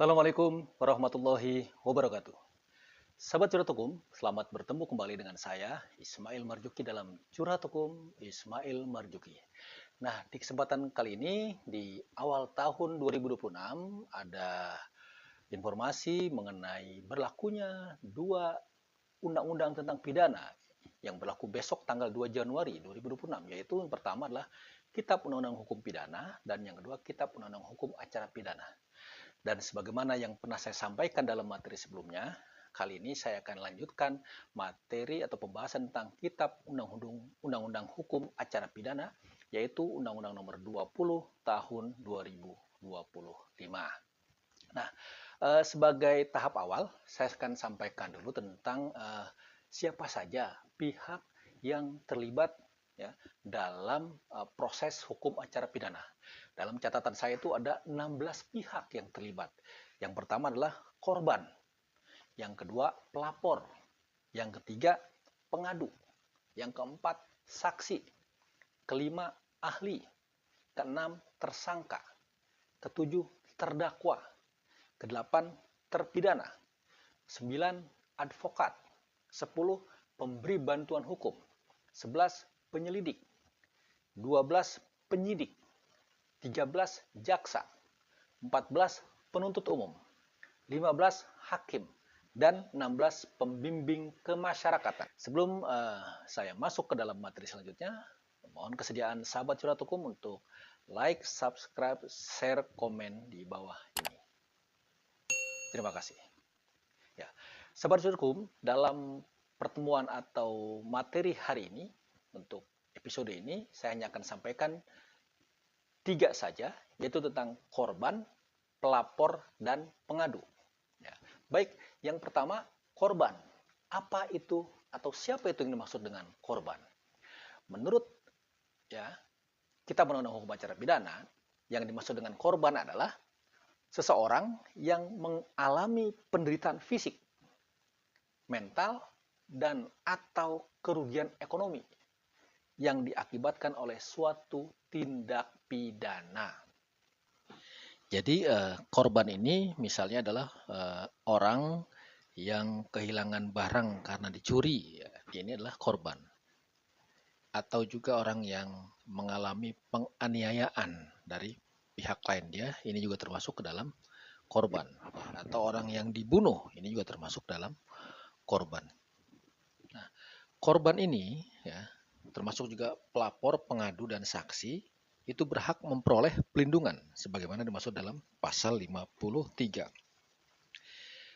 Assalamualaikum warahmatullahi wabarakatuh. Sahabat Curhat Hukum, selamat bertemu kembali dengan saya, Ismail Marzuki dalam Curhat Hukum Ismail Marzuki. Nah, di kesempatan kali ini, di awal tahun 2026, ada informasi mengenai berlakunya dua undang-undang tentang pidana yang berlaku besok tanggal 2 Januari 2026, yaitu yang pertama adalah Kitab Undang-Undang Hukum Pidana, dan yang kedua Kitab Undang-Undang Hukum Acara Pidana. Dan sebagaimana yang pernah saya sampaikan dalam materi sebelumnya, kali ini saya akan lanjutkan materi atau pembahasan tentang Kitab Undang-Undang Hukum Acara Pidana, yaitu Undang-Undang Nomor 20 Tahun 2025. Nah, sebagai tahap awal, saya akan sampaikan dulu tentang siapa saja pihak yang terlibat ya dalam proses hukum acara pidana. Dalam catatan saya itu ada 16 pihak yang terlibat. Yang pertama adalah korban, yang kedua pelapor, yang ketiga pengadu, yang keempat saksi, kelima ahli, keenam tersangka, ketujuh terdakwa, kedelapan terpidana, 9 advokat, 10 pemberi bantuan hukum, 11 penyelidik, 12 penyidik, 13 jaksa, 14 penuntut umum, 15 hakim, dan 16 pembimbing kemasyarakatan. Sebelum saya masuk ke dalam materi selanjutnya, mohon kesediaan sahabat Curhat Hukum untuk like, subscribe, share, komen di bawah ini. Terima kasih. Ya, sahabat Curhat Hukum, dalam pertemuan atau materi hari ini, untuk episode ini, saya hanya akan sampaikan 3 saja, yaitu tentang korban, pelapor, dan pengadu. Ya. Baik, yang pertama, korban. Apa itu atau siapa itu yang dimaksud dengan korban? Menurut Kitab Undang-Undang Hukum Acara Pidana, yang dimaksud dengan korban adalah seseorang yang mengalami penderitaan fisik, mental, dan atau kerugian ekonomi yang diakibatkan oleh suatu tindak pidana. Jadi korban ini misalnya adalah orang yang kehilangan barang karena dicuri, ya, ini adalah korban. Atau juga orang yang mengalami penganiayaan dari pihak lain, dia ini juga termasuk ke dalam korban. Atau orang yang dibunuh, ini juga termasuk dalam korban. Nah, korban ini ya termasuk juga pelapor, pengadu, dan saksi itu berhak memperoleh pelindungan sebagaimana dimaksud dalam pasal 53.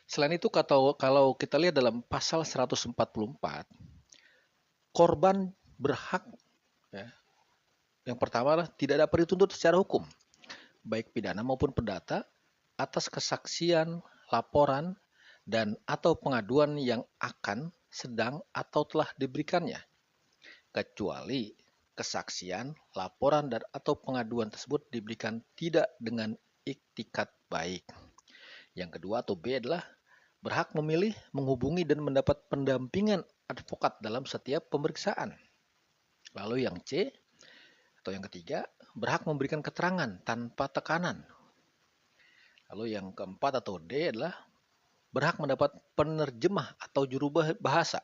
Selain itu kalau kita lihat dalam pasal 144, korban berhak ya, yang pertama adalah tidak dapat dituntut secara hukum, baik pidana maupun perdata, atas kesaksian, laporan, dan atau pengaduan yang akan, sedang, atau telah diberikannya, kecuali kesaksian, laporan, dan atau pengaduan tersebut diberikan tidak dengan iktikat baik. Yang kedua atau B adalah berhak memilih, menghubungi, dan mendapat pendampingan advokat dalam setiap pemeriksaan. Lalu yang C atau yang ketiga, berhak memberikan keterangan tanpa tekanan. Lalu yang keempat atau D adalah berhak mendapat penerjemah atau juru bahasa.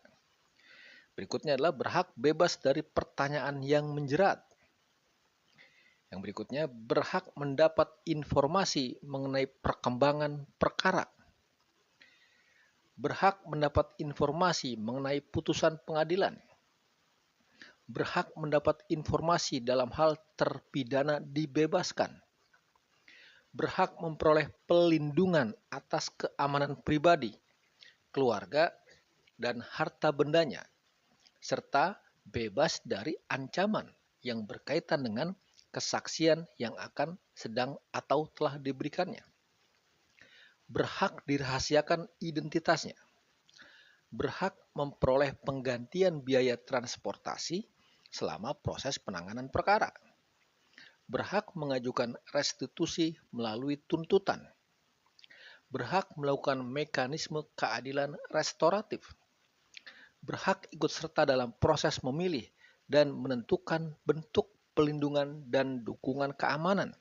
Berikutnya adalah berhak bebas dari pertanyaan yang menjerat. Yang berikutnya, berhak mendapat informasi mengenai perkembangan perkara. Berhak mendapat informasi mengenai putusan pengadilan. Berhak mendapat informasi dalam hal terpidana dibebaskan. Berhak memperoleh pelindungan atas keamanan pribadi, keluarga, dan harta bendanya, serta bebas dari ancaman yang berkaitan dengan kesaksian yang akan, sedang, atau telah diberikannya. Berhak dirahasiakan identitasnya. Berhak memperoleh penggantian biaya transportasi selama proses penanganan perkara. Berhak mengajukan restitusi melalui tuntutan. Berhak melakukan mekanisme keadilan restoratif. Berhak ikut serta dalam proses memilih dan menentukan bentuk pelindungan dan dukungan keamanan.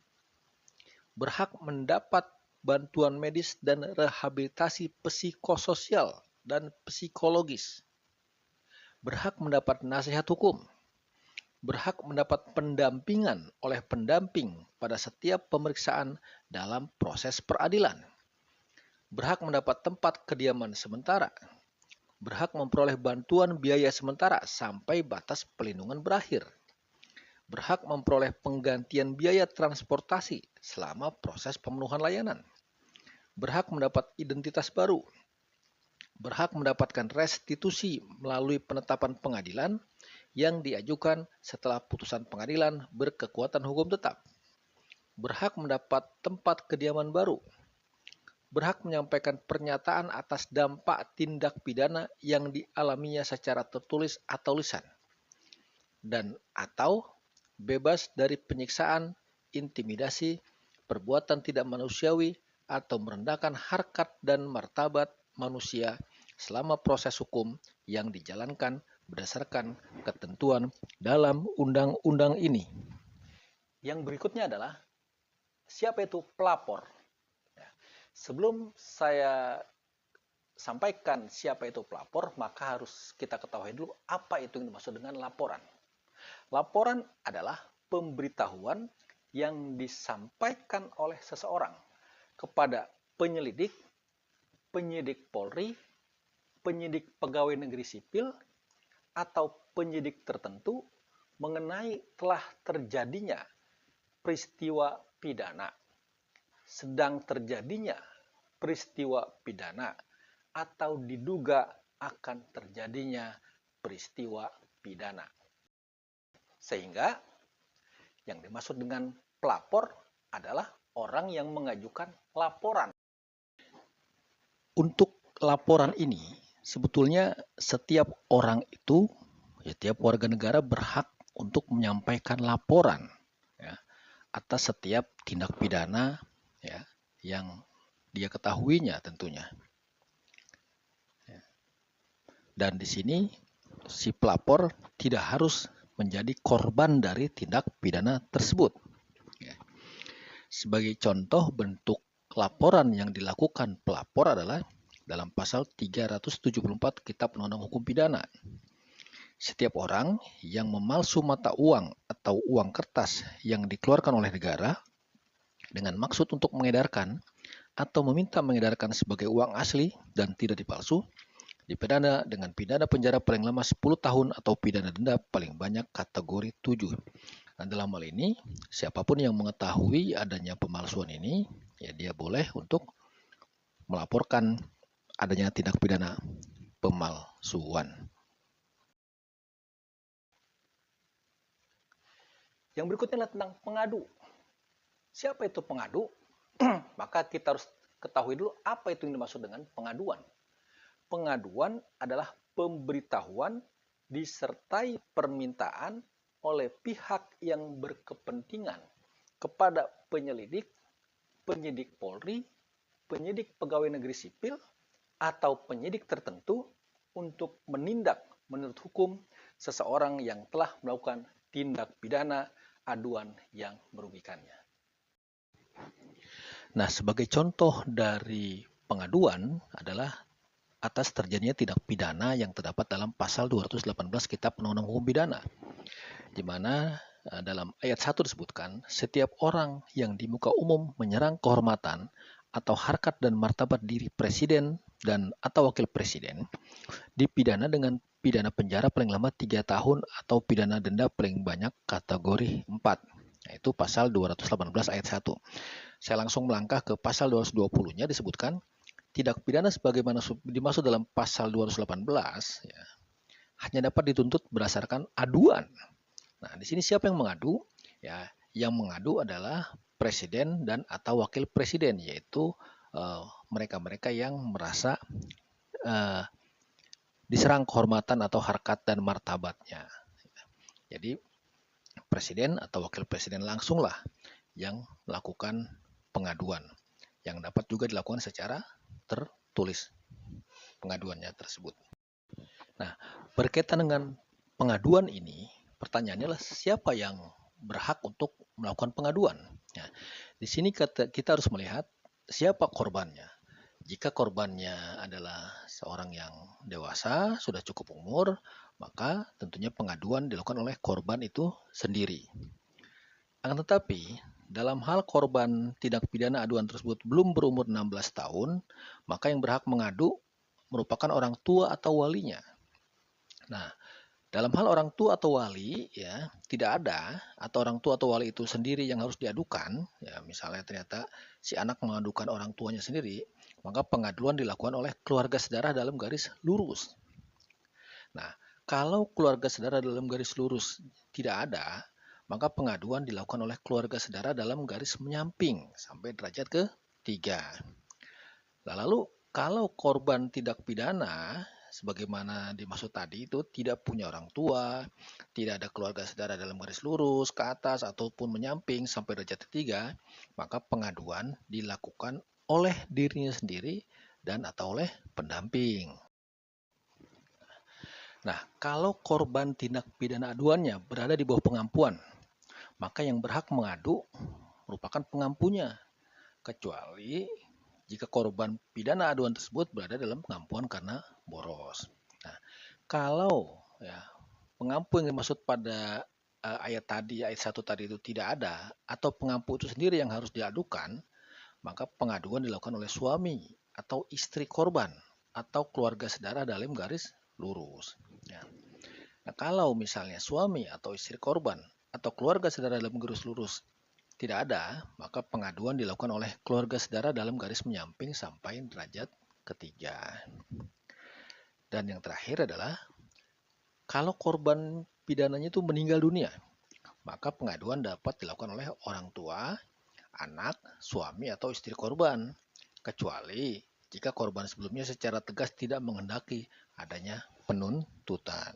Berhak mendapat bantuan medis dan rehabilitasi psikososial dan psikologis, berhak mendapat nasihat hukum, berhak mendapat pendampingan oleh pendamping pada setiap pemeriksaan dalam proses peradilan, berhak mendapat tempat kediaman sementara, berhak memperoleh bantuan biaya sementara sampai batas pelindungan berakhir, berhak memperoleh penggantian biaya transportasi selama proses pemenuhan layanan, berhak mendapat identitas baru, berhak mendapatkan restitusi melalui penetapan pengadilan yang diajukan setelah putusan pengadilan berkekuatan hukum tetap, berhak mendapat tempat kediaman baru, berhak menyampaikan pernyataan atas dampak tindak pidana yang dialaminya secara tertulis atau lisan, dan atau bebas dari penyiksaan, intimidasi, perbuatan tidak manusiawi, atau merendahkan harkat dan martabat manusia selama proses hukum yang dijalankan berdasarkan ketentuan dalam undang-undang ini. Yang berikutnya adalah siapa itu pelapor. Sebelum saya sampaikan siapa itu pelapor, maka harus kita ketahui dulu apa itu yang dimaksud dengan laporan. Laporan adalah pemberitahuan yang disampaikan oleh seseorang kepada penyelidik, penyidik Polri, penyidik pegawai negeri sipil, atau penyidik tertentu mengenai telah terjadinya peristiwa pidana, sedang terjadinya peristiwa pidana, atau diduga akan terjadinya peristiwa pidana. Sehingga yang dimaksud dengan pelapor adalah orang yang mengajukan laporan. Untuk laporan ini, sebetulnya setiap orang itu, setiap warga negara berhak untuk menyampaikan laporan ya, atas setiap tindak pidana ya, yang dia ketahuinya tentunya. Dan di sini si pelapor tidak harus menjadi korban dari tindak pidana tersebut. Sebagai contoh bentuk laporan yang dilakukan pelapor adalah dalam pasal 374 Kitab Undang-Undang Hukum Pidana. Setiap orang yang memalsu mata uang atau uang kertas yang dikeluarkan oleh negara dengan maksud untuk mengedarkan atau meminta mengedarkan sebagai uang asli dan tidak dipalsu, dipidana dengan pidana penjara paling lama 10 tahun atau pidana denda paling banyak kategori 7. Dan dalam hal ini, siapapun yang mengetahui adanya pemalsuan ini, ya dia boleh untuk melaporkan adanya tindak pidana pemalsuan. Yang berikutnya adalah tentang pengadu. Siapa itu pengadu? Maka kita harus ketahui dulu apa itu yang dimaksud dengan pengaduan. Pengaduan adalah pemberitahuan disertai permintaan oleh pihak yang berkepentingan kepada penyelidik, penyidik Polri, penyidik pegawai negeri sipil, atau penyidik tertentu untuk menindak menurut hukum seseorang yang telah melakukan tindak pidana aduan yang merugikannya. Nah, sebagai contoh dari pengaduan adalah atas terjadinya tindak pidana yang terdapat dalam pasal 218 Kitab Undang-Undang Hukum Pidana, di mana dalam ayat 1 disebutkan, setiap orang yang di muka umum menyerang kehormatan atau harkat dan martabat diri presiden dan atau wakil presiden, dipidana dengan pidana penjara paling lama 3 tahun atau pidana denda paling banyak kategori 4, yaitu pasal 218 ayat 1. Saya langsung melangkah ke pasal 220-nya disebutkan, tindak pidana sebagaimana dimaksud dalam pasal 218 ya, hanya dapat dituntut berdasarkan aduan. Nah, di sini siapa yang mengadu? Ya, yang mengadu adalah presiden dan atau wakil presiden, yaitu mereka-mereka yang merasa diserang kehormatan atau harkat dan martabatnya. Jadi presiden atau wakil presiden langsunglah yang melakukan pengaduan, yang dapat juga dilakukan secara tertulis pengaduannya tersebut. Nah, berkaitan dengan pengaduan ini, pertanyaannya adalah siapa yang berhak untuk melakukan pengaduan. Nah, di sini kita harus melihat siapa korbannya. Jika korbannya adalah seorang yang dewasa, sudah cukup umur, maka tentunya pengaduan dilakukan oleh korban itu sendiri. Akan tetapi, dalam hal korban tindak pidana aduan tersebut belum berumur 16 tahun, maka yang berhak mengadu merupakan orang tua atau walinya. Nah, dalam hal orang tua atau wali, ya, tidak ada atau orang tua atau wali itu sendiri yang harus diadukan, ya, misalnya ternyata si anak mengadukan orang tuanya sendiri, maka pengaduan dilakukan oleh keluarga sedarah dalam garis lurus. Nah, kalau keluarga saudara dalam garis lurus tidak ada, maka pengaduan dilakukan oleh keluarga saudara dalam garis menyamping sampai derajat ketiga. Lalu, kalau korban tindak pidana, sebagaimana dimaksud tadi itu tidak punya orang tua, tidak ada keluarga saudara dalam garis lurus, ke atas, ataupun menyamping sampai derajat ketiga, maka pengaduan dilakukan oleh dirinya sendiri dan atau oleh pendamping. Nah, kalau korban tindak pidana aduannya berada di bawah pengampuan, maka yang berhak mengadu merupakan pengampunya, kecuali jika korban pidana aduan tersebut berada dalam pengampuan karena boros. Nah, kalau ya pengampu yang dimaksud pada ayat 1 tadi itu tidak ada, atau pengampu itu sendiri yang harus diadukan, maka pengaduan dilakukan oleh suami atau istri korban atau keluarga saudara dalam garis lurus. Ya. Nah, kalau misalnya suami atau istri korban atau keluarga saudara dalam garis lurus tidak ada, maka pengaduan dilakukan oleh keluarga saudara dalam garis menyamping sampai derajat ketiga. Dan yang terakhir adalah kalau korban pidananya itu meninggal dunia, maka pengaduan dapat dilakukan oleh orang tua, anak, suami atau istri korban, kecuali jika korban sebelumnya secara tegas tidak menghendaki adanya penuntutan.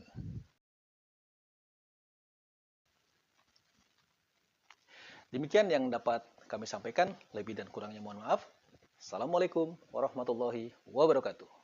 Demikian yang dapat kami sampaikan, lebih dan kurangnya mohon maaf. Assalamualaikum warahmatullahi wabarakatuh.